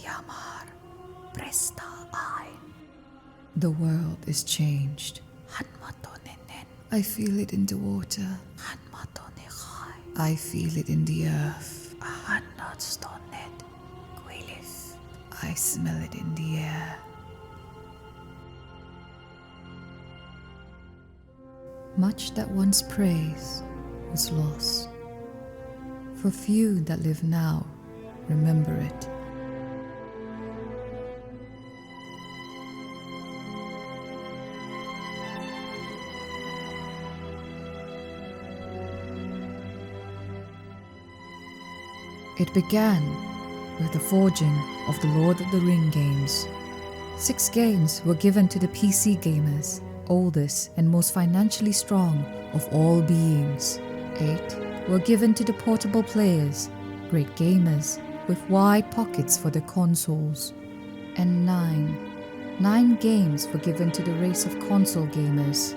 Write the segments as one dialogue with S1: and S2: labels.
S1: Yamar, presta ein.
S2: The world is changed.
S1: Hanmatonenen,
S2: I feel it in the water.
S1: hanmatonechai.
S2: I feel it in the earth.
S1: Ahanatstonet, quilif.
S2: I smell it in the air. Much that once praised was lost. For few that live now remember it. It began with the forging of the Lord of the Ring games. 6 games were given to the PC gamers, oldest and most financially strong of all beings. 8 were given to the portable players, great gamers with wide pockets for their consoles. And 9 games were given to the race of console gamers,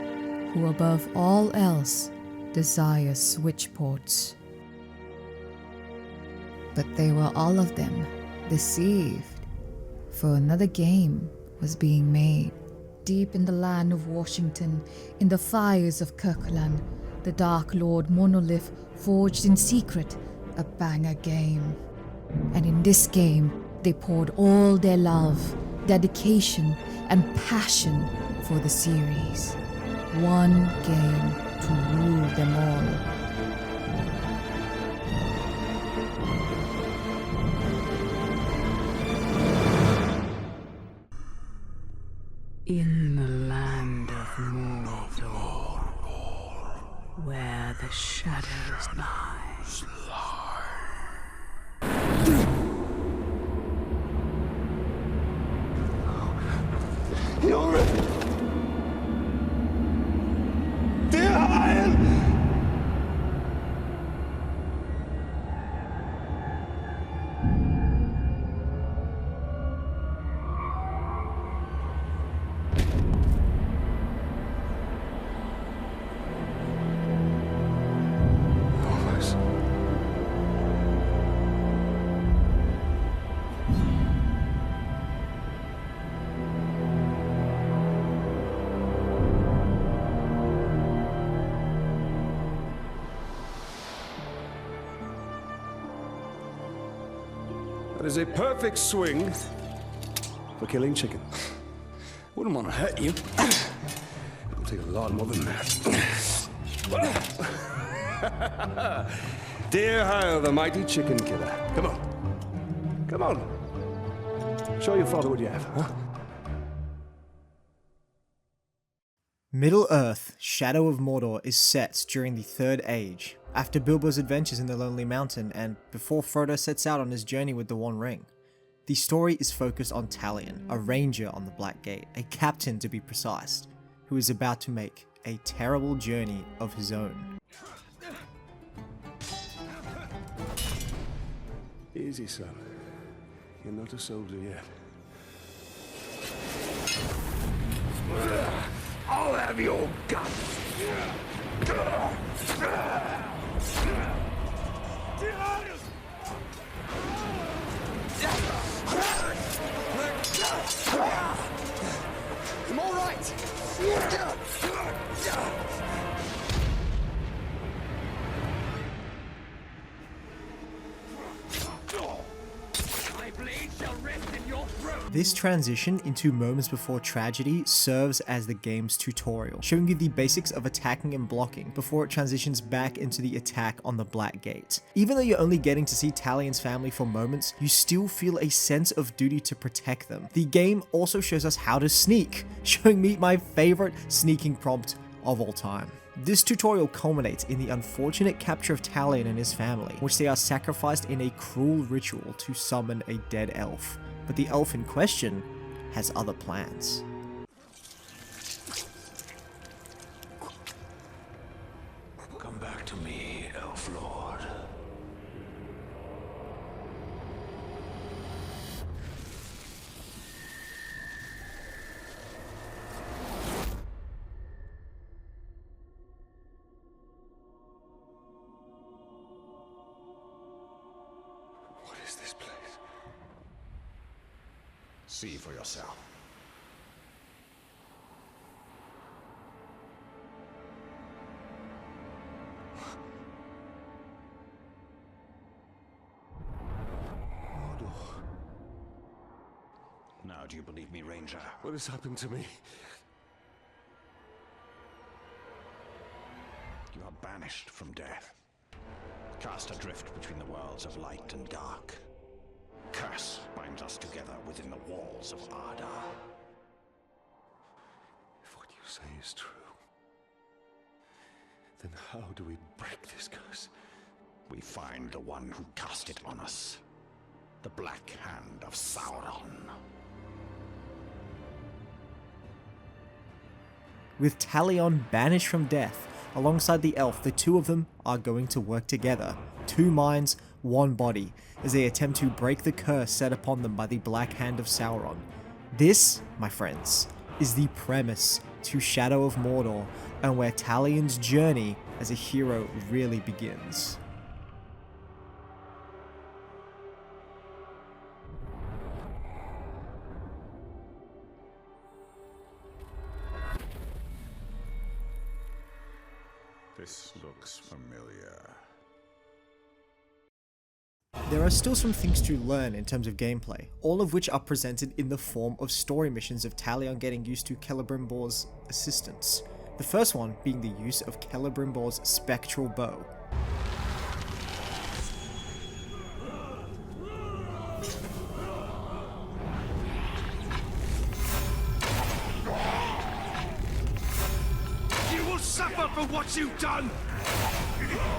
S2: who above all else desire Switch ports. But they were all of them deceived, for another game was being made. Deep in the land of Washington, in the fires of Kirkland, the Dark Lord Monolith forged in secret a banger game. And in this game, they poured all their love, dedication, and passion for the series. One game to rule them all.
S3: In the land of Mordor, where the shadows lie.
S4: Junge! Der Heil! That is a perfect swing for killing chicken. Wouldn't want to hurt you. It'll take a lot more than that. Dear Heil, the mighty chicken killer. Come on. Come on. Show your father what you have, huh?
S5: Middle-earth, Shadow of Mordor is set during the Third Age, after Bilbo's adventures in the Lonely Mountain and before Frodo sets out on his journey with the One Ring. The story is focused on Talion, a ranger on the Black Gate, a captain to be precise, who is about to make a terrible journey of his own.
S4: Easy, son. You're not a soldier yet. I'll have your guts! I'm all right!
S5: This transition into moments before tragedy serves as the game's tutorial, showing you the basics of attacking and blocking before it transitions back into the attack on the Black Gate. Even though you're only getting to see Talion's family for moments, you still feel a sense of duty to protect them. The game also shows us how to sneak, showing me my favorite sneaking prompt of all time. This tutorial culminates in the unfortunate capture of Talion and his family, which they are sacrificed in a cruel ritual to summon a dead elf. But the elf in question has other plans.
S4: Come back to me, Elf Lord. What is this place?
S6: See for yourself. Now, do you believe me, Ranger?
S4: What has happened to me?
S6: You are banished from death. Cast adrift between the worlds of light and dark. Curse binds us together within the walls of Arda.
S4: If what you say is true, then how do we break this curse?
S6: We find the one who cast it on us. The Black Hand of Sauron.
S5: With Talion banished from death, alongside the elf, the two of them are going to work together. 2 minds, 1 body, as they attempt to break the curse set upon them by the Black Hand of Sauron. This, my friends, is the premise to Shadow of Mordor, and where Talion's journey as a hero really begins.
S6: This looks familiar.
S5: There are still some things to learn in terms of gameplay, all of which are presented in the form of story missions of Talion getting used to Celebrimbor's assistance. The first one being the use of Celebrimbor's spectral bow.
S4: You will suffer for what you've done!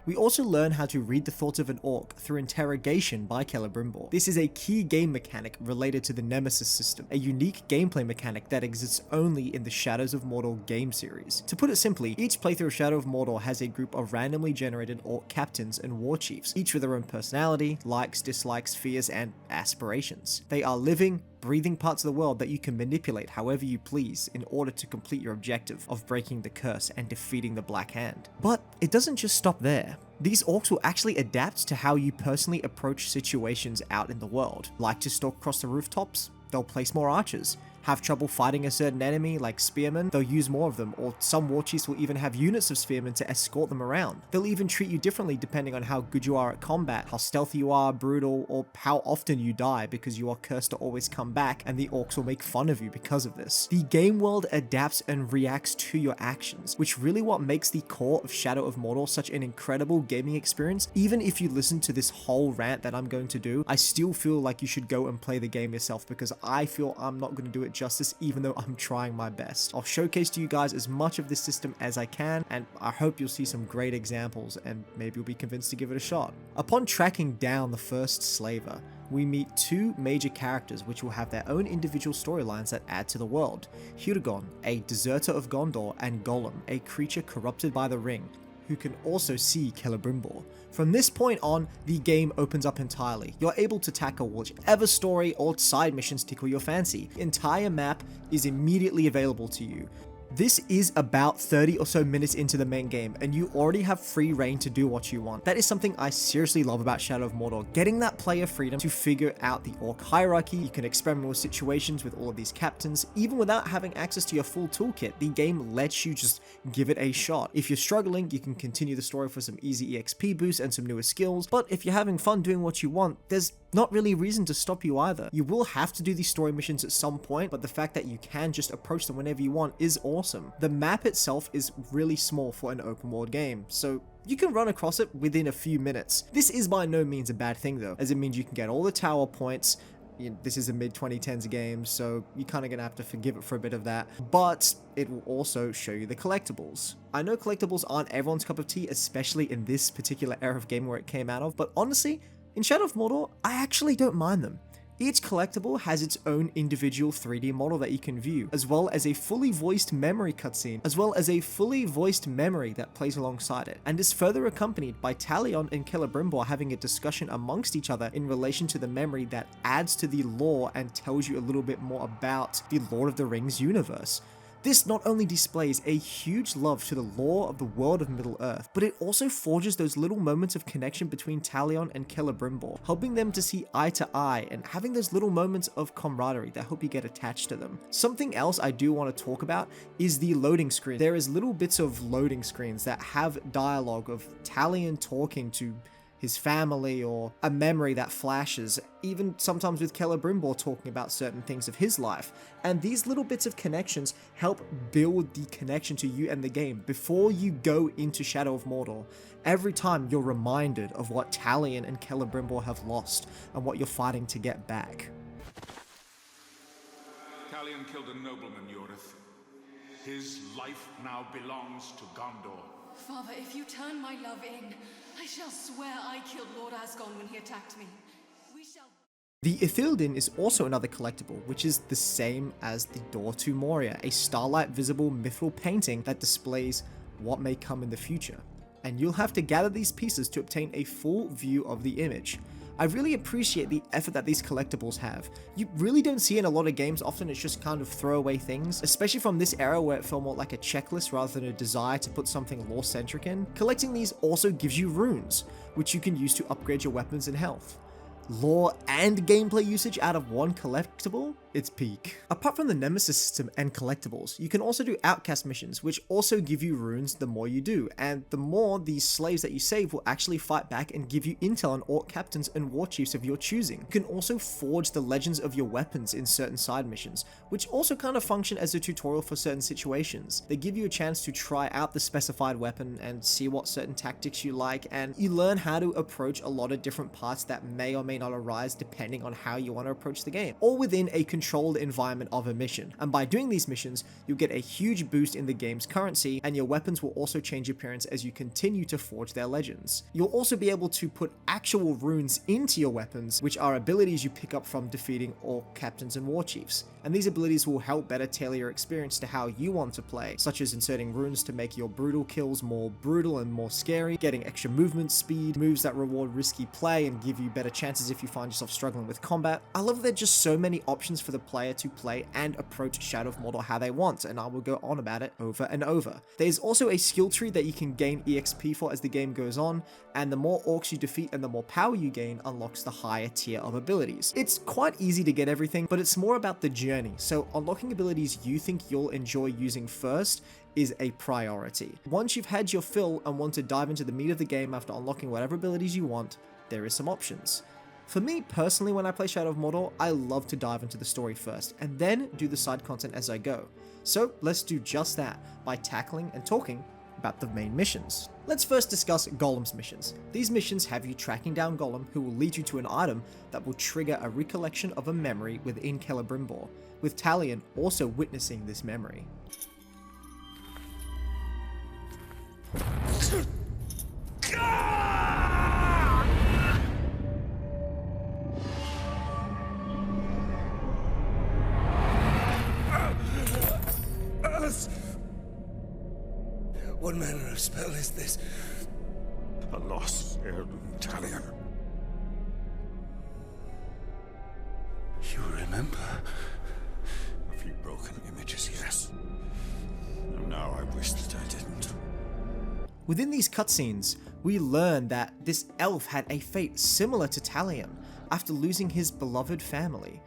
S5: We also learn how to read the thoughts of an orc through interrogation by Celebrimbor. This is a key game mechanic related to the Nemesis system, a unique gameplay mechanic that exists only in the Shadows of Mordor game series. To put it simply, each playthrough of Shadow of Mordor has a group of randomly generated orc captains and war chiefs, each with their own personality, likes, dislikes, fears, and aspirations. They are living, breathing parts of the world that you can manipulate however you please in order to complete your objective of breaking the curse and defeating the Black Hand. But it doesn't just stop there. These orcs will actually adapt to how you personally approach situations out in the world. Like to stalk across the rooftops? They'll place more archers. Have trouble fighting a certain enemy like spearmen? They'll use more of them, or some war chiefs will even have units of spearmen to escort them around. They'll even treat you differently depending on how good you are at combat, how stealthy you are, brutal, or how often you die because you are cursed to always come back, and the orcs will make fun of you because of this. The game world adapts and reacts to your actions, which really what makes the core of Shadow of Mordor such an incredible gaming experience. Even if you listen to this whole rant that I'm going to do, I still feel like you should go and play the game yourself, because I feel I'm not going to do it justice even though I'm trying my best. I'll showcase to you guys as much of this system as I can, and I hope you'll see some great examples and maybe you'll be convinced to give it a shot. Upon tracking down the first slaver, we meet 2 major characters which will have their own individual storylines that add to the world. Hirgon, a deserter of Gondor, and Gollum, a creature corrupted by the ring, who can also see Celebrimbor. From this point on, the game opens up entirely. You're able to tackle whichever story or side missions tickle your fancy. The entire map is immediately available to you. This is about 30 or so minutes into the main game, and you already have free reign to do what you want. That is something I seriously love about Shadow of Mordor, getting that player freedom to figure out the orc hierarchy. You can experiment with situations with all of these captains. Even without having access to your full toolkit, the game lets you just give it a shot. If you're struggling, you can continue the story for some easy EXP boosts and some newer skills, but if you're having fun doing what you want, there's not really a reason to stop you either. You will have to do these story missions at some point, but the fact that you can just approach them whenever you want is awesome. The map itself is really small for an open world game, so you can run across it within a few minutes. This is by no means a bad thing though, as it means you can get all the tower points. This is a mid-2010s game, so you're kind of going to have to forgive it for a bit of that, but it will also show you the collectibles. I know collectibles aren't everyone's cup of tea, especially in this particular era of gaming where it came out of, but honestly, in Shadow of Mordor, I actually don't mind them. Each collectible has its own individual 3D model that you can view, as well as a fully voiced memory cutscene, that plays alongside it, and is further accompanied by Talion and Celebrimbor having a discussion amongst each other in relation to the memory that adds to the lore and tells you a little bit more about the Lord of the Rings universe. This not only displays a huge love to the lore of the world of Middle-earth, but it also forges those little moments of connection between Talion and Celebrimbor, helping them to see eye to eye and having those little moments of camaraderie that help you get attached to them. Something else I do want to talk about is the loading screen. There is little bits of loading screens that have dialogue of Talion talking to his family or a memory that flashes, even sometimes with Celebrimbor talking about certain things of his life. And these little bits of connections help build the connection to you and the game before you go into Shadow of Mordor. Every time you're reminded of what Talion and Celebrimbor have lost and what you're fighting to get back.
S7: Talion killed a nobleman, Yorith. His life now belongs to Gondor.
S8: Father, if you turn my love in, I shall swear I killed Lord Asgon when he attacked me. We shall...
S5: The Ithildin is also another collectible, which is the same as the Door to Moria, a starlight visible mithril painting that displays what may come in the future. And you'll have to gather these pieces to obtain a full view of the image. I really appreciate the effort that these collectibles have. You really don't see in a lot of games, often it's just kind of throwaway things, especially from this era where it felt more like a checklist rather than a desire to put something lore-centric in. Collecting these also gives you runes, which you can use to upgrade your weapons and health. Lore and gameplay usage out of one collectible? It's peak. Apart from the Nemesis system and collectibles, you can also do outcast missions, which also give you runes the more you do, and the more these slaves that you save will actually fight back and give you intel on orc captains and war chiefs of your choosing. You can also forge the legends of your weapons in certain side missions, which also kind of function as a tutorial for certain situations. They give you a chance to try out the specified weapon and see what certain tactics you like, and you learn how to approach a lot of different parts that may or may not arise depending on how you want to approach the game, all within a controlled environment of a mission. And by doing these missions, you'll get a huge boost in the game's currency, and your weapons will also change appearance as you continue to forge their legends. You'll also be able to put actual runes into your weapons, which are abilities you pick up from defeating orc captains and war chiefs. And these abilities will help better tailor your experience to how you want to play, such as inserting runes to make your brutal kills more brutal and more scary, getting extra movement speed, moves that reward risky play and give you better chances if you find yourself struggling with combat. I love that there are just so many options for the player to play and approach Shadow of Mordor how they want, and I will go on about it over and over. There's also a skill tree that you can gain EXP for as the game goes on, and the more orcs you defeat and the more power you gain unlocks the higher tier of abilities. It's quite easy to get everything, but it's more about the journey. So unlocking abilities you think you'll enjoy using first is a priority. Once you've had your fill and want to dive into the meat of the game after unlocking whatever abilities you want, there is some options. For me personally, when I play Shadow of Mordor, I love to dive into the story first and then do the side content as I go. So let's do just that by tackling and talking about the main missions. Let's first discuss Gollum's missions. These missions have you tracking down Gollum, who will lead you to an item that will trigger a recollection of a memory within Celebrimbor, with Talion also witnessing this memory.
S4: What manner of spell is this?
S7: A lost heirloom, Talion.
S4: You remember?
S7: A few broken images, yes. And now I wish that I didn't.
S5: Within these cutscenes, we learn that this elf had a fate similar to Talion after losing his beloved family.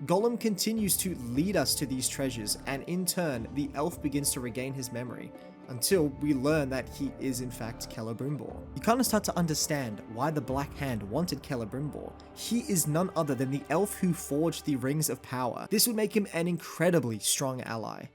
S5: Gollum continues to lead us to these treasures, and in turn, the elf begins to regain his memory, until we learn that he is in fact Celebrimbor. You kind of start to understand why the Black Hand wanted Celebrimbor. He is none other than the elf who forged the Rings of Power. This would make him an incredibly strong ally.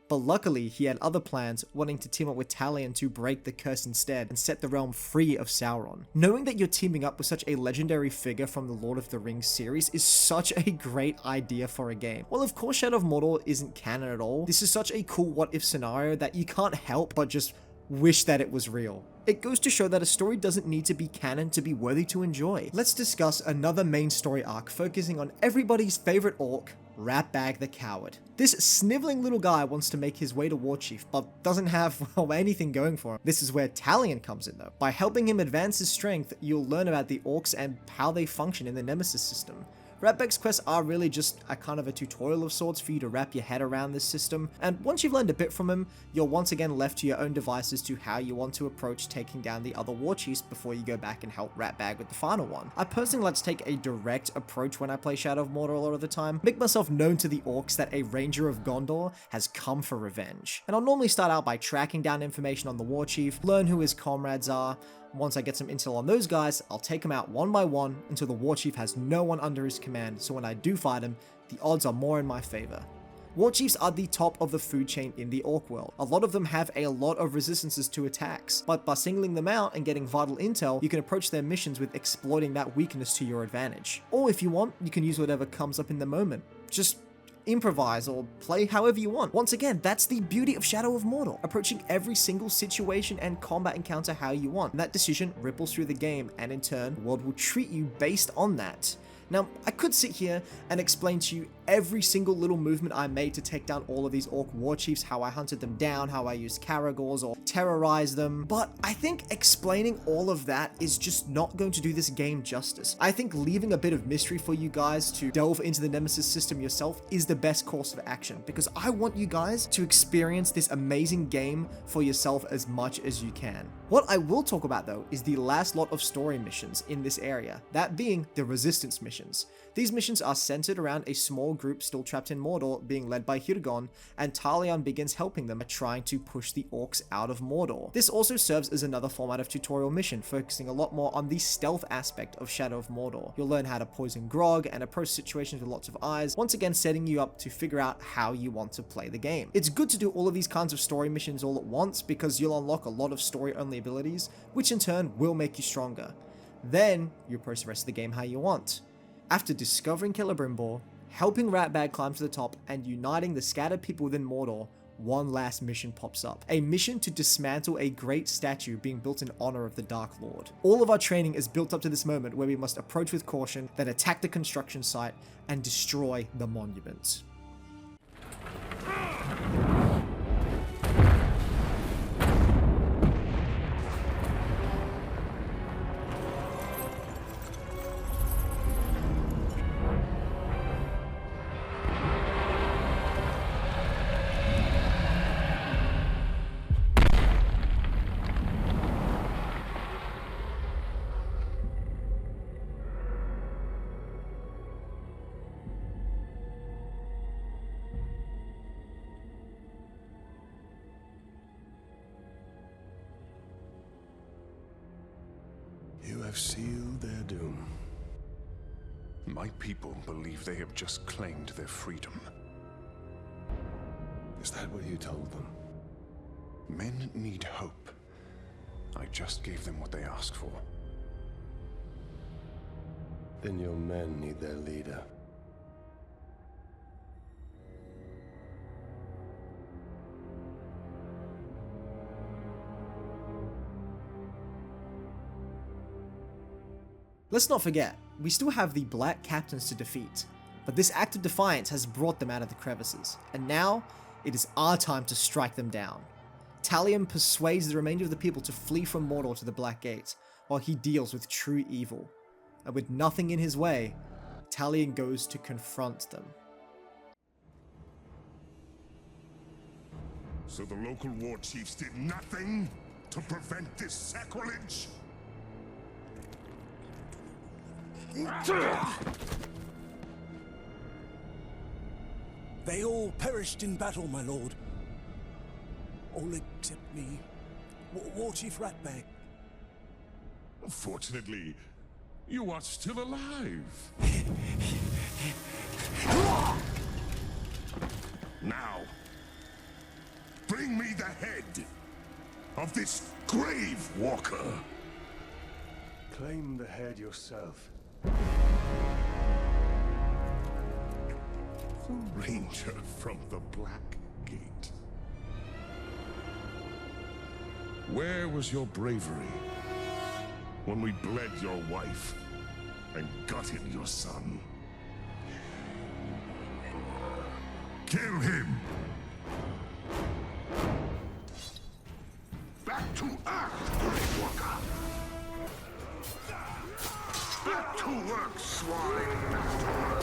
S5: But luckily, he had other plans, wanting to team up with Talion to break the curse instead and set the realm free of Sauron. Knowing that you're teaming up with such a legendary figure from the Lord of the Rings series is such a great idea for a game. Well, of course Shadow of Mordor isn't canon at all. This is such a cool what-if scenario that you can't help but just wish that it was real. It goes to show that a story doesn't need to be canon to be worthy to enjoy. Let's discuss another main story arc focusing on everybody's favorite orc, Ratbag the Coward. This sniveling little guy wants to make his way to Warchief, but doesn't have, well, anything going for him. This is where Talion comes in though. By helping him advance his strength, you'll learn about the orcs and how they function in the Nemesis system. Ratbag's quests are really just a kind of a tutorial of sorts for you to wrap your head around this system, and once you've learned a bit from him, you're once again left to your own devices to how you want to approach taking down the other war chiefs before you go back and help Ratbag with the final one. I personally like to take a direct approach when I play Shadow of Mordor a lot of the time, make myself known to the orcs that a Ranger of Gondor has come for revenge. And I'll normally start out by tracking down information on the war chief, learn who his comrades are. Once I get some intel on those guys, I'll take them out one by one until the war chief has no one under his command, so when I do fight him, the odds are more in my favor. War chiefs are the top of the food chain in the orc world. A lot of them have a lot of resistances to attacks, but by singling them out and getting vital intel, you can approach their missions with exploiting that weakness to your advantage. Or if you want, you can use whatever comes up in the moment. Just improvise or play however you want. Once again, that's the beauty of Shadow of Mordor, approaching every single situation and combat encounter how you want. And that decision ripples through the game, and in turn, the world will treat you based on that. Now, I could sit here and explain to you every single little movement I made to take down all of these orc war chiefs, how I hunted them down, how I used Caragors or terrorized them, but I think explaining all of that is just not going to do this game justice. I think leaving a bit of mystery for you guys to delve into the Nemesis system yourself is the best course of action, because I want you guys to experience this amazing game for yourself as much as you can. What I will talk about though is the last lot of story missions in this area, that being the Resistance missions. These missions are centered around a small group still trapped in Mordor being led by Hirgon, and Talion begins helping them trying to push the orcs out of Mordor. This also serves as another format of tutorial mission, focusing a lot more on the stealth aspect of Shadow of Mordor. You'll learn how to poison grog and approach situations with lots of eyes, once again setting you up to figure out how you want to play the game. It's good to do all of these kinds of story missions all at once because you'll unlock a lot of story-only abilities, which in turn will make you stronger. Then you approach the rest of the game how you want. After discovering Celebrimbor, helping Ratbag climb to the top, and uniting the scattered people within Mordor, one last mission pops up. A mission to dismantle a great statue being built in honor of the Dark Lord. All of our training is built up to this moment where we must approach with caution, then attack the construction site, and destroy the monument.
S4: You have sealed their doom.
S7: My people believe they have just claimed their freedom.
S4: Is that what you told them?
S7: Men need hope. I just gave them what they asked for.
S4: Then your men need their leader.
S5: Let's not forget, we still have the Black Captains to defeat, but this act of defiance has brought them out of the crevices, and now it is our time to strike them down. Talion persuades the remainder of the people to flee from Mordor to the Black Gate, while he deals with true evil. And with nothing in his way, Talion goes to confront them.
S9: So the local war chiefs did nothing to prevent this sacrilege?
S10: They all perished in battle, my lord. All except me. War Chief Ratbag.
S9: Fortunately, you are still alive. Now, bring me the head of this grave walker.
S4: Claim the head yourself.
S9: The ranger from the Black Gate. Where was your bravery when we bled your wife and gutted your son? Kill him! Back to Earth, Grave Walker! Back to work, swine!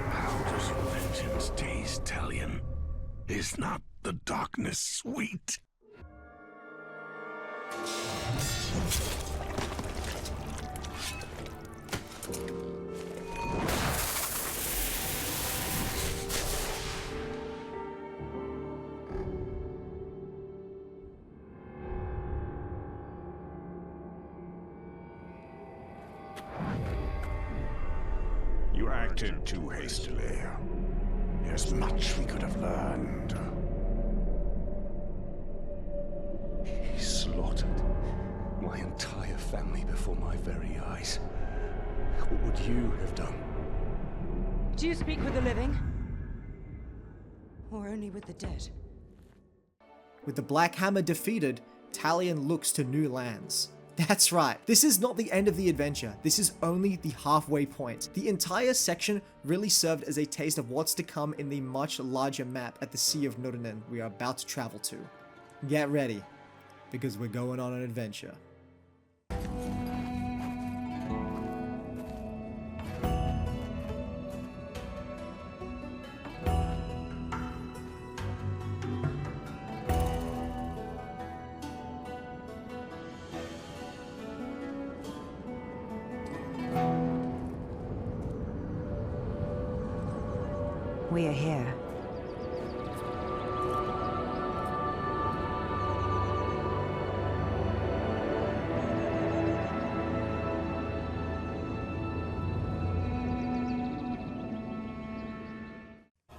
S9: How does your vengeance taste, Talion? Is not the darkness sweet?
S6: You acted too hastily. There's much we could have learned.
S4: He slaughtered my entire family before my very eyes. What would you have done?
S11: Do you speak with the living? Or only with the dead?
S5: With the Black Hammer defeated, Talion looks to new lands. That's right, this is not the end of the adventure, this is only the halfway point. The entire section really served as a taste of what's to come in the much larger map at the Sea of Nurnen we are about to travel to. Get ready, because we're going on an adventure.
S11: We are here.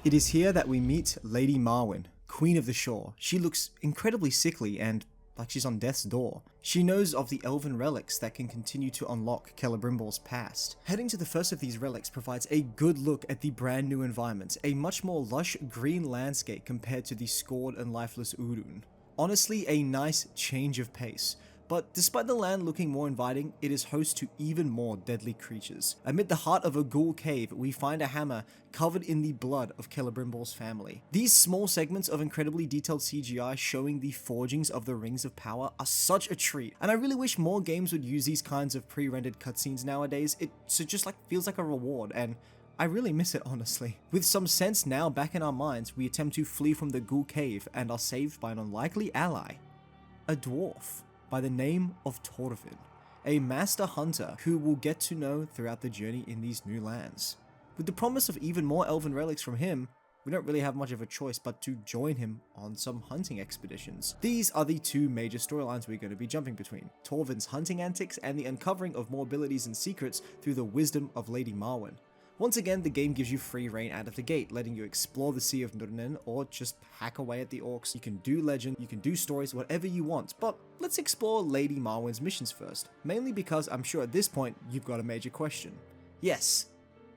S5: It is here that we meet Lady Marwen, Queen of the Shore. She looks incredibly sickly and like she's on death's door. She knows of the elven relics that can continue to unlock Celebrimbor's past. Heading to the first of these relics provides a good look at the brand new environment, a much more lush green landscape compared to the scored and lifeless Udun. Honestly, a nice change of pace. But despite the land looking more inviting, it is host to even more deadly creatures. Amid the heart of a ghoul cave, we find a hammer covered in the blood of Celebrimbor's family. These small segments of incredibly detailed CGI showing the forgings of the Rings of Power are such a treat, and I really wish more games would use these kinds of pre-rendered cutscenes nowadays. It just feels like a reward, and I really miss it, honestly. With some sense now back in our minds, we attempt to flee from the ghoul cave and are saved by an unlikely ally, a dwarf by the name of Thorfinn, a master hunter who we'll get to know throughout the journey in these new lands. With the promise of even more elven relics from him, we don't really have much of a choice but to join him on some hunting expeditions. These are the two major storylines we're going to be jumping between: Thorfinn's hunting antics and the uncovering of more abilities and secrets through the wisdom of Lady Marwen. Once again, the game gives you free reign out of the gate, letting you explore the Sea of Nurnen or just hack away at the orcs. You can do legend, you can do stories, whatever you want, but let's explore Lady Marwen's missions first, mainly because I'm sure at this point you've got a major question. Yes,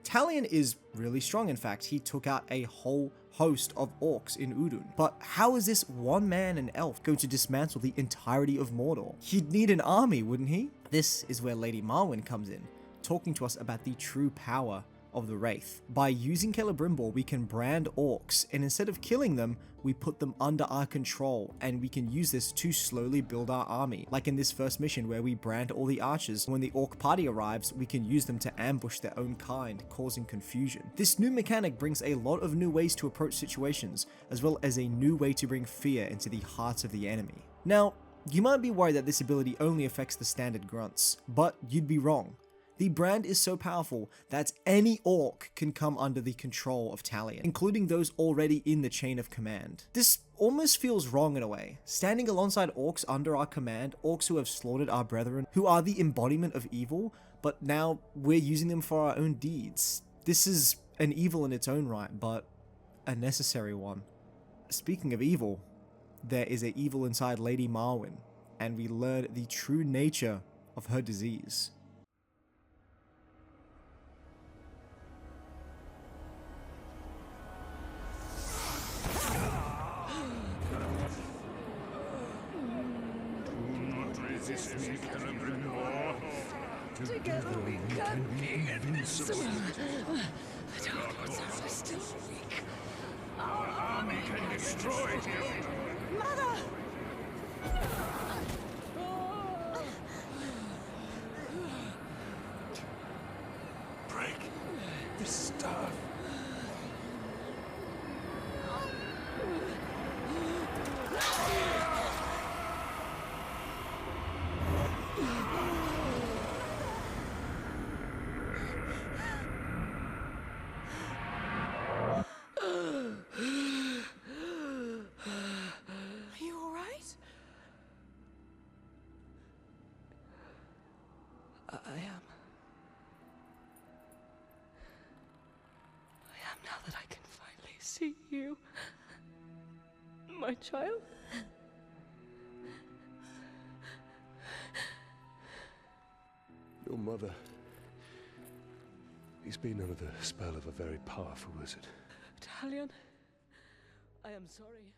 S5: Talion is really strong. In fact, he took out a whole host of orcs in Udun. But how is this one man and elf going to dismantle the entirety of Mordor? He'd need an army, wouldn't he? This is where Lady Marwen comes in, talking to us about the true power of the Wraith. By using Celebrimbor, we can brand orcs, and instead of killing them, we put them under our control, and we can use this to slowly build our army. Like in this first mission where we brand all the archers. When the orc party arrives, we can use them to ambush their own kind, causing confusion. This new mechanic brings a lot of new ways to approach situations, as well as a new way to bring fear into the hearts of the enemy. Now, you might be worried that this ability only affects the standard grunts, but you'd be wrong. The brand is so powerful that any orc can come under the control of Talion, including those already in the chain of command. This almost feels wrong in a way. Standing alongside orcs under our command, orcs who have slaughtered our brethren, who are the embodiment of evil, but now we're using them for our own deeds. This is an evil in its own right, but a necessary one. Speaking of evil, there is an evil inside Lady Marwen, and we learn the true nature of her disease.
S9: resist me, Celebrimbor?
S3: Together we can be invincible. The Dark Lords are still weak.
S9: Our army can destroy you.
S3: Mother!
S9: Break the staff.
S3: Are you all right? I am. I am now that I can finally see you. My child.
S4: Your mother. He's been under the spell of a very powerful wizard.
S3: Talion, I am sorry.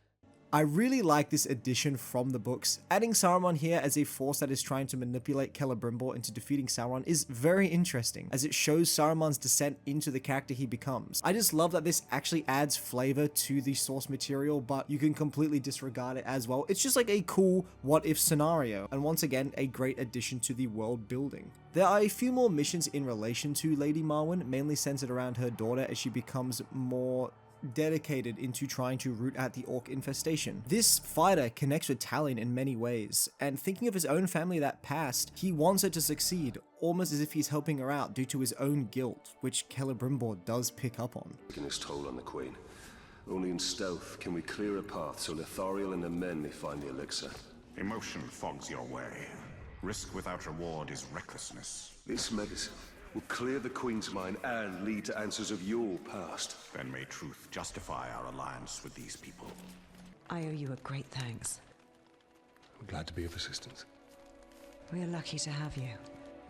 S5: I really like this addition from the books. Adding Saruman here as a force that is trying to manipulate Celebrimbor into defeating Sauron is very interesting, as it shows Saruman's descent into the character he becomes. I just love that this actually adds flavor to the source material, but you can completely disregard it as well. It's just like a cool what-if scenario, and once again, a great addition to the world building. There are a few more missions in relation to Lady Marwen, mainly centered around her daughter as she becomes more dedicated into trying to root out the orc infestation. This fighter connects with Talion in many ways, and thinking of his own family that passed, he wants her to succeed, almost as if he's helping her out due to his own guilt, which Celebrimbor does pick up on.
S4: Taking his toll on the Queen. Only in stealth can we clear a path so Lithariel and the men may find the elixir.
S6: Emotion fogs your way. Risk without reward is recklessness.
S4: This medicine will clear the Queen's mind and lead to answers of your past.
S6: Then may truth justify our alliance with these people.
S11: I owe you a great thanks.
S4: I'm glad to be of assistance.
S11: We're lucky to have you.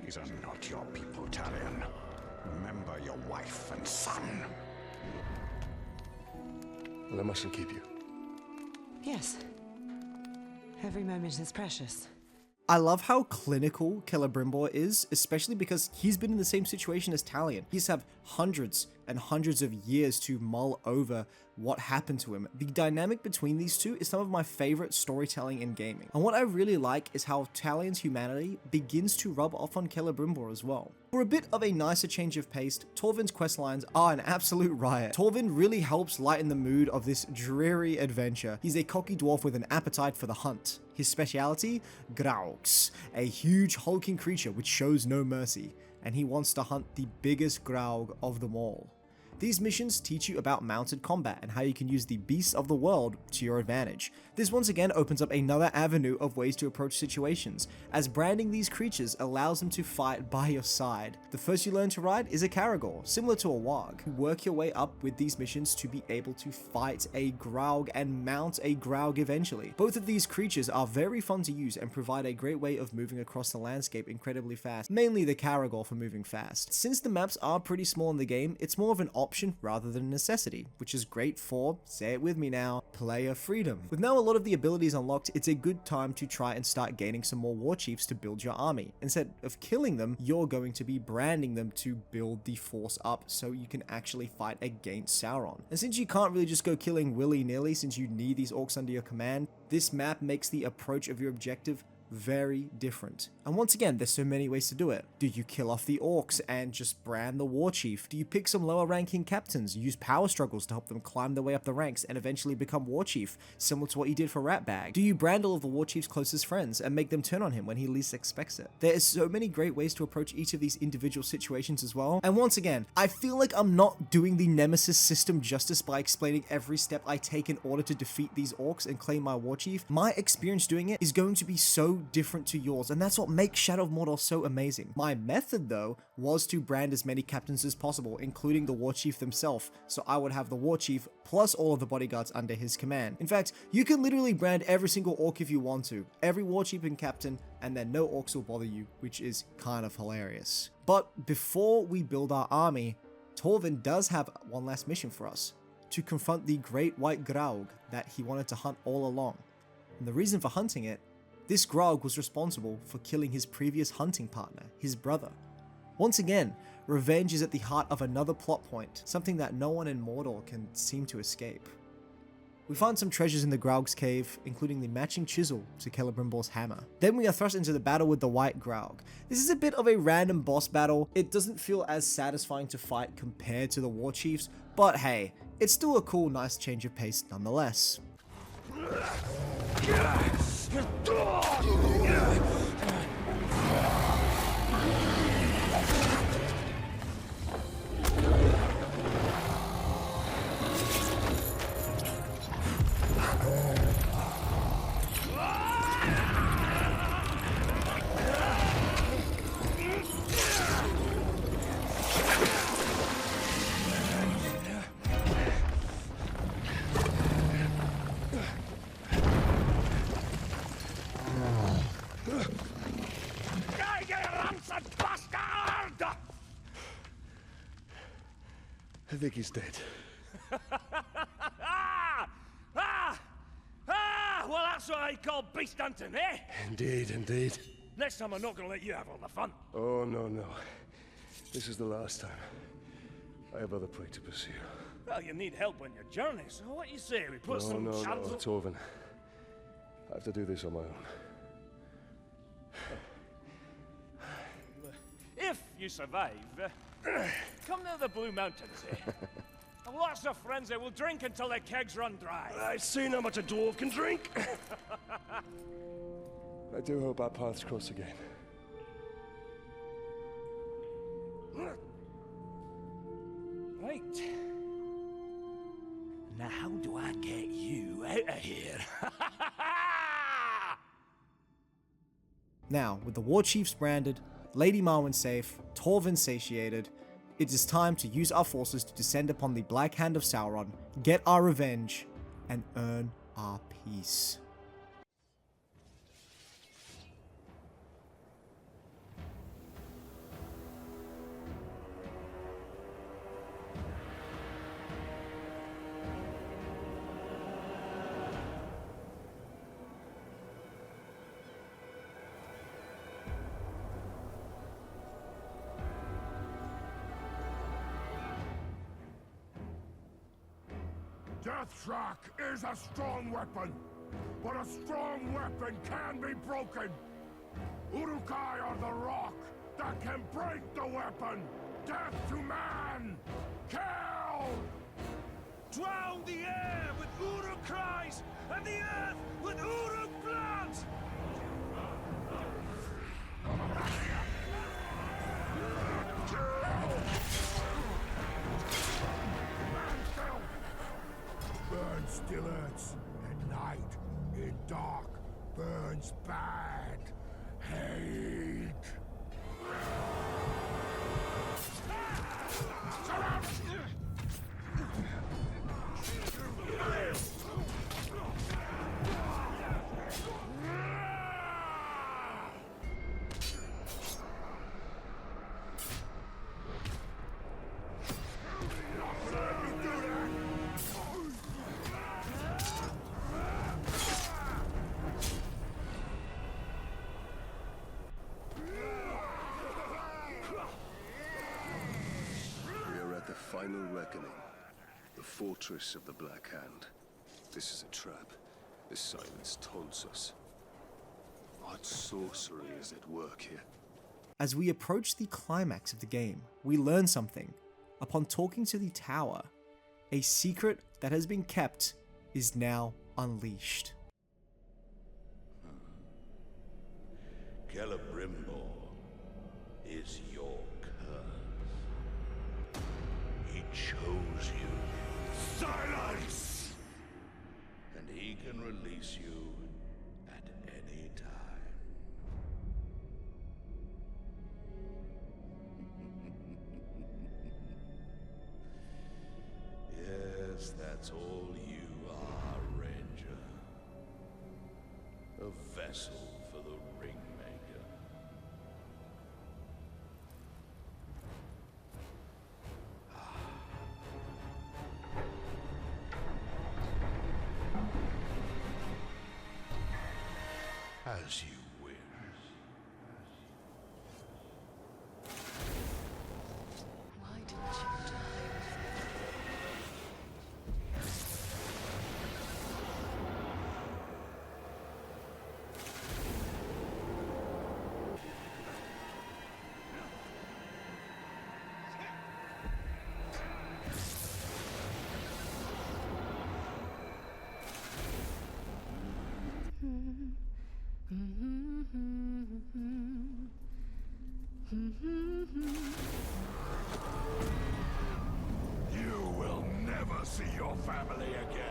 S6: These are not your people, Talion. Remember your wife and son.
S4: Well, I mustn't keep you.
S11: Yes. Every moment is precious.
S5: I love how clinical Celebrimbor is, especially because he's been in the same situation as Talion. He's had hundreds and hundreds of years to mull over what happened to him. The dynamic between these two is some of my favorite storytelling in gaming. And what I really like is how Talion's humanity begins to rub off on Celebrimbor as well. For a bit of a nicer change of pace, Torvin's questlines are an absolute riot. Torvin really helps lighten the mood of this dreary adventure. He's a cocky dwarf with an appetite for the hunt. His speciality? Graugs, a huge hulking creature which shows no mercy, and he wants to hunt the biggest Graug of them all. These missions teach you about mounted combat and how you can use the beasts of the world to your advantage. This once again opens up another avenue of ways to approach situations, as branding these creatures allows them to fight by your side. The first you learn to ride is a Caragor, similar to a Warg. You work your way up with these missions to be able to fight a Graug and mount a Graug eventually. Both of these creatures are very fun to use and provide a great way of moving across the landscape incredibly fast, mainly the Caragor for moving fast. Since the maps are pretty small in the game, it's more of an option rather than a necessity, which is great for, say it with me now, player freedom. With now a lot of the abilities unlocked, it's a good time to try and start gaining some more war chiefs to build your army. Instead of killing them, you're going to be branding them to build the force up so you can actually fight against Sauron. And since you can't really just go killing willy-nilly since you need these orcs under your command, this map makes the approach of your objective very different. And once again, there's so many ways to do it. Do you kill off the orcs and just brand the war chief? Do you pick some lower ranking captains, use power struggles to help them climb their way up the ranks and eventually become war chief, similar to what you did for Ratbag? Do you brand all of the war chief's closest friends and make them turn on him when he least expects it? There is so many great ways to approach each of these individual situations as well. And once again, I feel like I'm not doing the Nemesis system justice by explaining every step I take in order to defeat these orcs and claim my war chief. My experience doing it is going to be so different to yours, and that's what makes Shadow of Mordor so amazing. My method though was to brand as many captains as possible, including the war chief themselves, so I would have the war chief plus all of the bodyguards under his command. In fact, you can literally brand every single orc if you want to, every war chief and captain, and then no orcs will bother you, which is kind of hilarious. But before we build our army, Torvin does have one last mission for us, to confront the great white Graug that he wanted to hunt all along. And the reason for hunting it This Grog was responsible for killing his previous hunting partner, his brother. Once again, revenge is at the heart of another plot point, something that no one in Mordor can seem to escape. We find some treasures in the Graug's cave, including the matching chisel to Celebrimbor's hammer. Then we are thrust into the battle with the White Graug. This is a bit of a random boss battle. It doesn't feel as satisfying to fight compared to the War Chiefs, but hey, it's still a cool, nice change of pace nonetheless.
S4: I think he's dead.
S12: Well, that's what I call beast hunting, eh?
S4: Indeed, indeed.
S12: Next time I'm not gonna let you have all the fun.
S4: Oh, no, no. This is the last time. I have other prey to pursue.
S12: Well, you need help on your journey, so what do you say? We put some
S4: No,
S12: shadows...
S4: Torvin. I have to do this on my own.
S12: If you survive, come to the Blue Mountains, eh? And lots of friends there will drink until their kegs run dry.
S4: I've seen how much a dwarf can drink. I do hope our paths cross again.
S12: Right. Now how do I get you out of here?
S5: Now, with the War Chiefs branded, Lady Marwen safe, Torvin satiated, it is time to use our forces to descend upon the Black Hand of Sauron, get our revenge, and earn our peace.
S9: Deathshock is a strong weapon, but a strong weapon can be broken. Uruk-hai are the rock that can break the weapon. Death to man! Kill!
S12: Drown the air with Uruk cries and the earth with Uruk blood!
S9: Burn still hurts at night. In dark, burns bad. Hate.
S4: Final reckoning. The fortress of the Black Hand. This is a trap. This silence taunts us. What sorcery is at work here?
S5: As we approach the climax of the game, we learn something. Upon talking to the tower, a secret that has been kept is now unleashed.
S6: Celebrimbor is your curse. He chose you.
S9: Silence!
S6: And he can release you at any time. Yes, that's all you are, Ranger. A vessel for the Ringmaker.
S7: As you wish.
S3: Why didn't you die?
S9: You will never see your family again.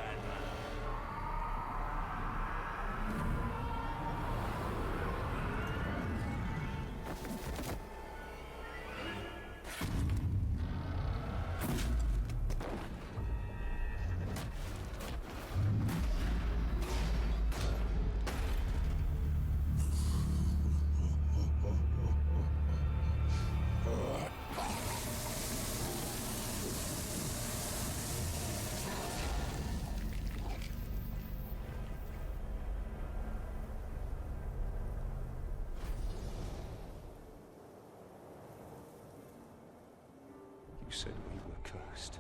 S4: You said we were cursed.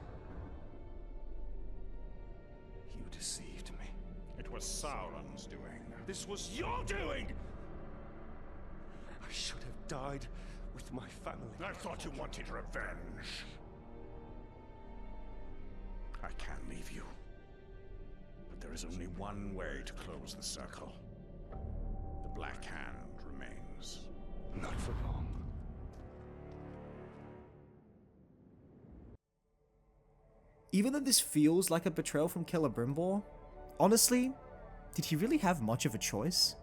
S4: You deceived me.
S6: It was Sauron's doing.
S9: This was your doing!
S4: I should have died with my family.
S6: I thought you wanted revenge. I can leave you. But there is only one way to close the circle. The Black Hand remains.
S4: Not for long.
S5: Even though this feels like a betrayal from Celebrimbor, honestly, did he really have much of a choice?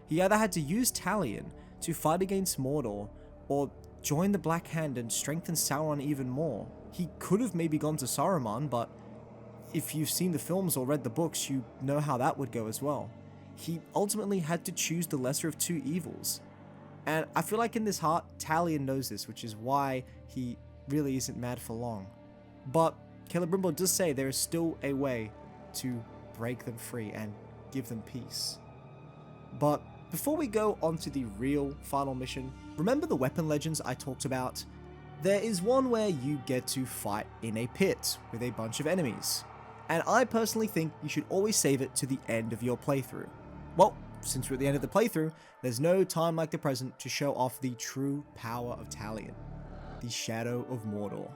S5: He either had to use Talion to fight against Mordor, or join the Black Hand and strengthen Sauron even more. He could have maybe gone to Saruman, but if you've seen the films or read the books, you know how that would go as well. He ultimately had to choose the lesser of two evils. And I feel like in this heart, Talion knows this, which is why he really isn't mad for long. But Celebrimbor does say there is still a way to break them free and give them peace. But before we go on to the real final mission, remember the weapon legends I talked about? There is one where you get to fight in a pit with a bunch of enemies. And I personally think you should always save it to the end of your playthrough. Well, since we're at the end of the playthrough, there's no time like the present to show off the true power of Talion, the Shadow of Mordor.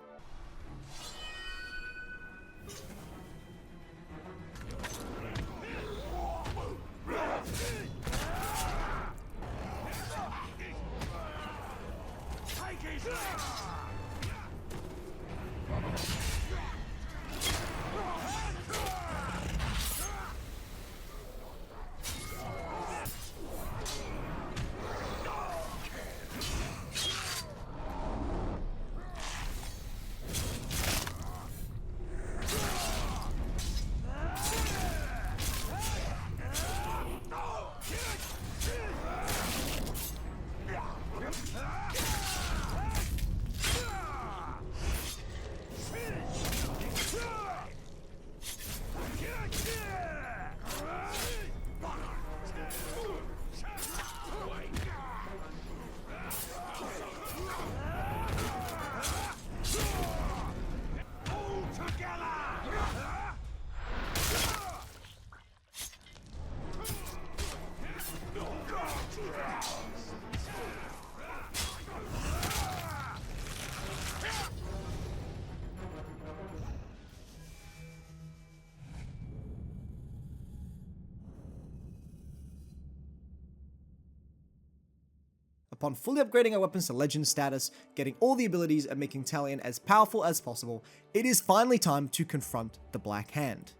S5: Upon fully upgrading our weapons to legend status, getting all the abilities and making Talion as powerful as possible, it is finally time to confront the Black Hand.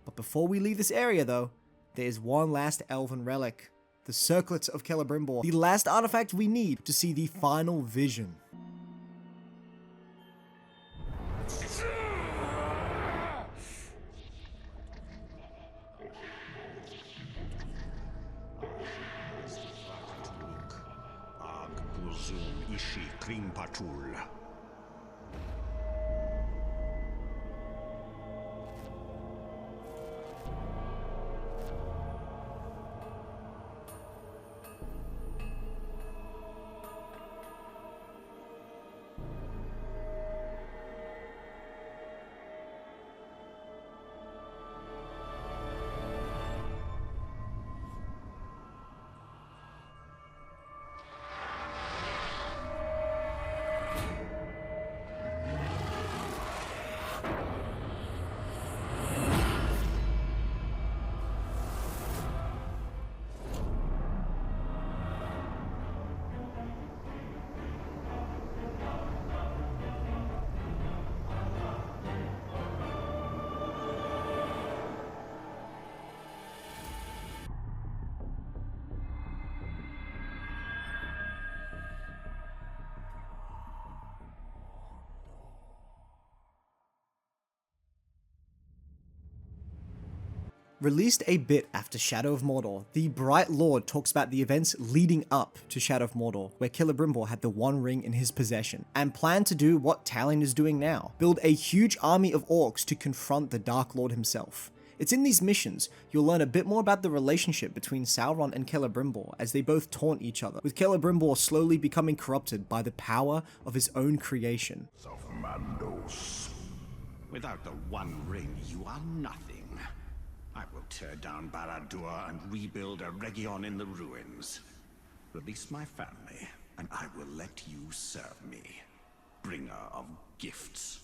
S5: But before we leave this area though, there is one last elven relic, the Circlet of Celebrimbor, the last artifact we need to see the final vision.
S6: Ishi Krimpatul.
S5: Released a bit after Shadow of Mordor, the Bright Lord talks about the events leading up to Shadow of Mordor, where Celebrimbor had the One Ring in his possession, and planned to do what Talion is doing now, build a huge army of orcs to confront the Dark Lord himself. It's in these missions you'll learn a bit more about the relationship between Sauron and Celebrimbor as they both taunt each other, with Celebrimbor slowly becoming corrupted by the power of his own creation.
S6: Without the One Ring, you are nothing. I will tear down Barad-dûr and rebuild a Region in the ruins. Release my family, and I will let you serve me. Bringer of gifts.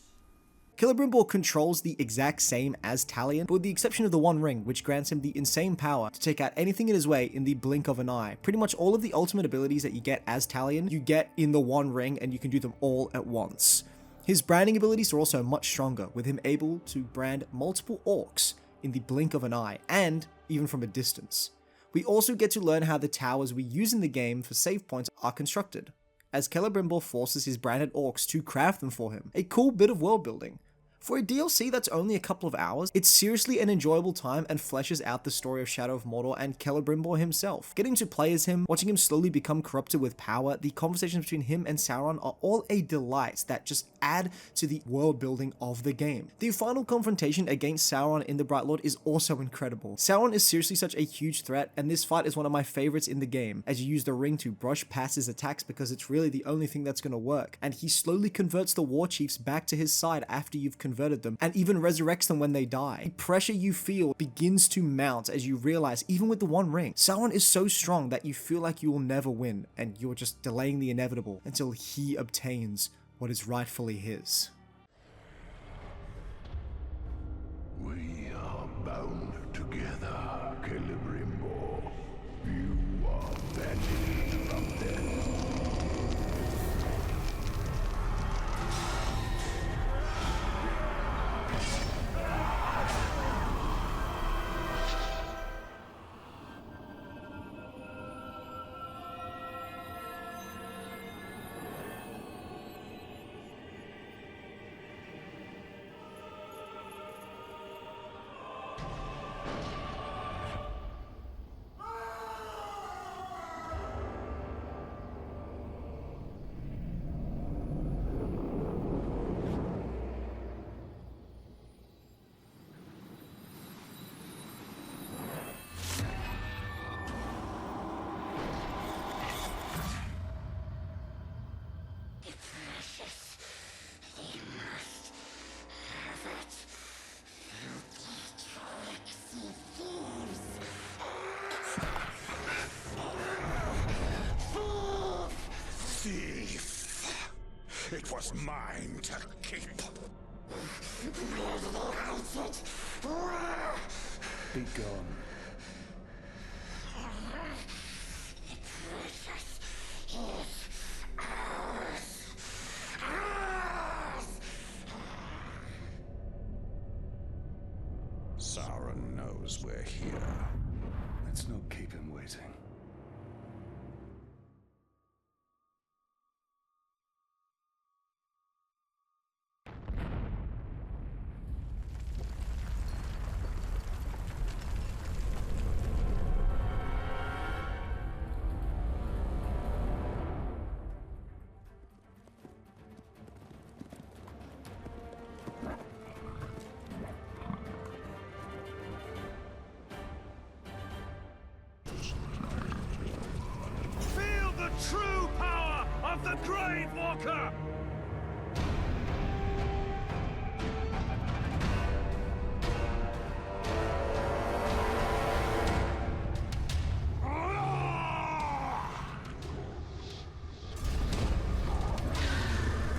S5: Celebrimbor controls the exact same as Talion, but with the exception of the One Ring, which grants him the insane power to take out anything in his way in the blink of an eye. Pretty much all of the ultimate abilities that you get as Talion, you get in the One Ring, and you can do them all at once. His branding abilities are also much stronger, with him able to brand multiple orcs in the blink of an eye, and even from a distance. We also get to learn how the towers we use in the game for save points are constructed, as Celebrimbor forces his branded orcs to craft them for him. A cool bit of world building. For a DLC that's only a couple of hours, it's seriously an enjoyable time and fleshes out the story of Shadow of Mordor and Celebrimbor himself. Getting to play as him, watching him slowly become corrupted with power, the conversations between him and Sauron are all a delight that just add to the world building of the game. The final confrontation against Sauron in the Bright Lord is also incredible. Sauron is seriously such a huge threat, and this fight is one of my favorites in the game, as you use the ring to brush past his attacks because it's really the only thing that's going to work, and he slowly converts the war chiefs back to his side after you've converted them, and even resurrects them when they die. The pressure you feel begins to mount as you realize, even with the One Ring, Sauron is so strong that you feel like you will never win, and you're just delaying the inevitable until he obtains what is rightfully his.
S9: We are bound together, Celebrimbor. You are banished from death.
S6: It was mine to keep.
S9: Be gone.
S6: Sauron knows we're here.
S4: Let's not keep him waiting.
S12: Feel the true power of the Grave Walker!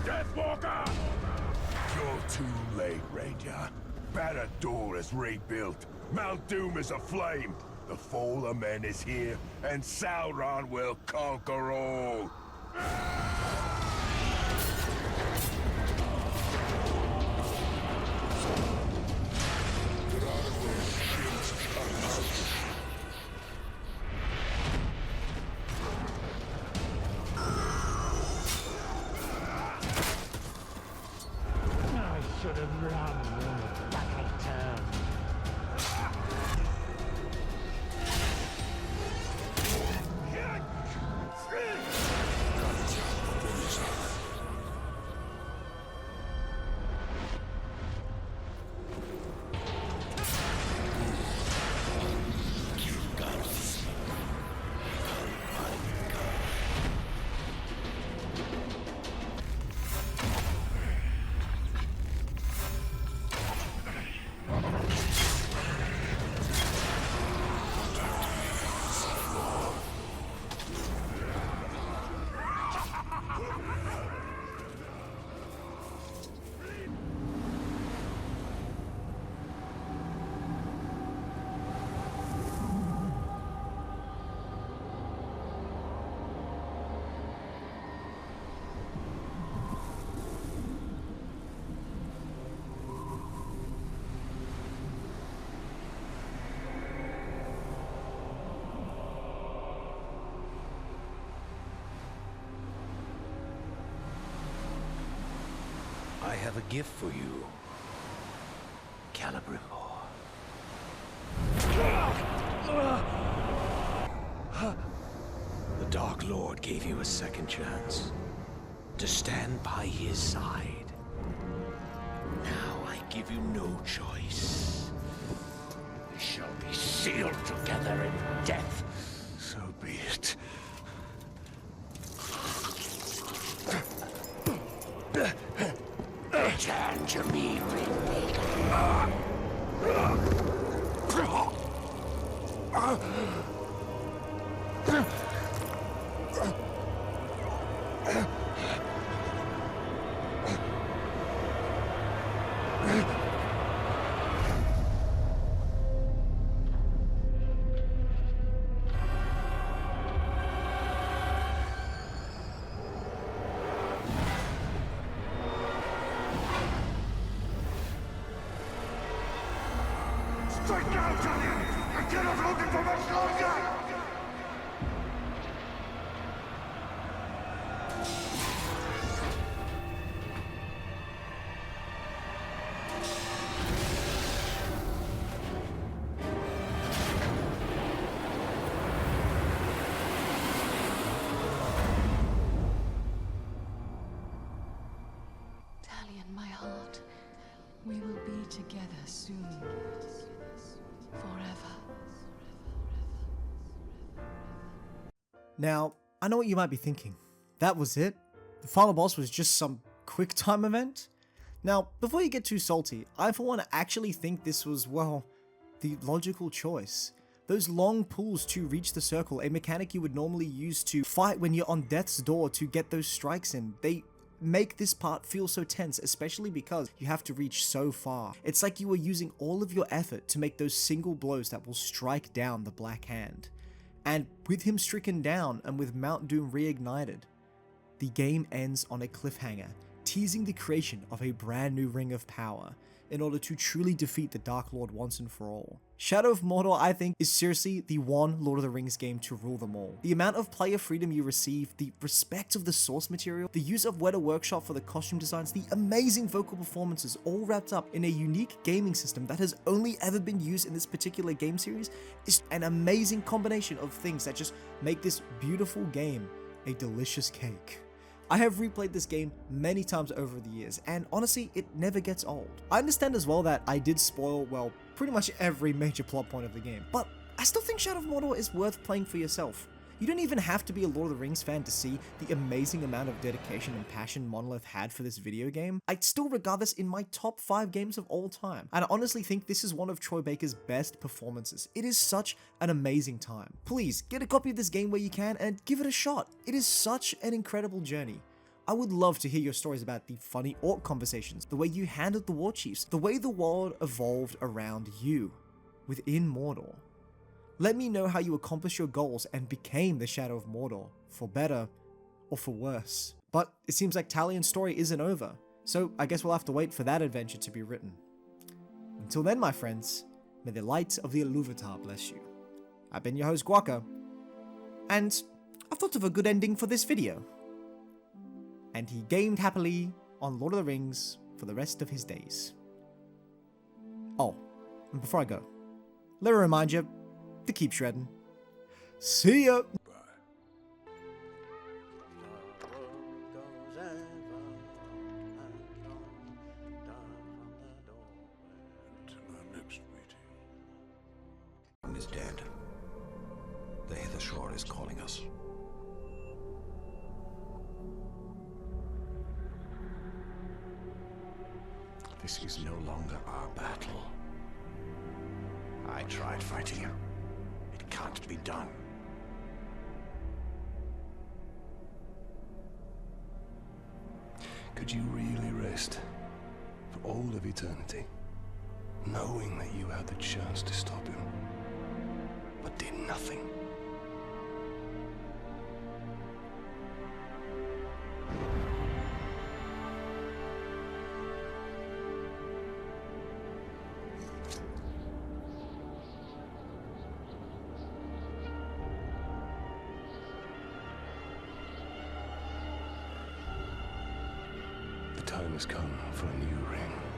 S9: Deathwalker! You're too late, Ranger. Barad-dûr is rebuilt. Mount Doom is aflame. The Fall of Men is here, and Sauron will conquer all.
S12: I should have run when the battle turned.
S13: have a gift for you, Celebrimbor. The Dark Lord gave you a second chance to stand by his side. Now I give you no choice. We shall be sealed together in death.
S4: So be it.
S13: Return to me, Ringmaker.
S9: Strike now, Talion! I cannot hold it for much longer!
S8: Talion, my heart, we will be together soon. Forever.
S5: Now, I know what you might be thinking. That was it? The final boss was just some quick time event? Now, before you get too salty, I for one actually think this was, well, the logical choice. Those long pulls to reach the circle, a mechanic you would normally use to fight when you're on death's door to get those strikes in, they make this part feel so tense, especially because you have to reach so far. It's like you are using all of your effort to make those single blows that will strike down the Black Hand. And with him stricken down and with Mount Doom reignited, the game ends on a cliffhanger, teasing the creation of a brand new ring of power in order to truly defeat the Dark Lord once and for all. Shadow of Mordor, I think, is seriously the one Lord of the Rings game to rule them all. The amount of player freedom you receive, the respect of the source material, the use of Weta Workshop for the costume designs, the amazing vocal performances, all wrapped up in a unique gaming system that has only ever been used in this particular game series, is an amazing combination of things that just make this beautiful game a delicious cake. I have replayed this game many times over the years, and honestly, it never gets old. I understand as well that I did spoil, well, pretty much every major plot point of the game, but I still think Shadow of Mordor is worth playing for yourself. You don't even have to be a Lord of the Rings fan to see the amazing amount of dedication and passion Monolith had for this video game. I still regard this in my top 5 games of all time, and I honestly think this is one of Troy Baker's best performances. It is such an amazing time. Please, get a copy of this game where you can and give it a shot. It is such an incredible journey. I would love to hear your stories about the funny orc conversations, the way you handled the war chiefs, the way the world evolved around you, within Mordor. Let me know how you accomplished your goals and became the Shadow of Mordor, for better or for worse. But it seems like Talion's story isn't over, so I guess we'll have to wait for that adventure to be written. Until then, my friends, may the light of the Iluvatar bless you. I've been your host, Guaca, and I thought of a good ending for this video. And he gamed happily on Lord of the Rings for the rest of his days. Oh, and before I go, let me remind you to keep shredding. See ya!
S13: Is dead. The Hither Shore is calling us. This is no longer our battle. I tried fighting you. It can't be done.
S4: Could you really rest for all of eternity, knowing that you had the chance to stop him, but did nothing? The time has come for a new ring.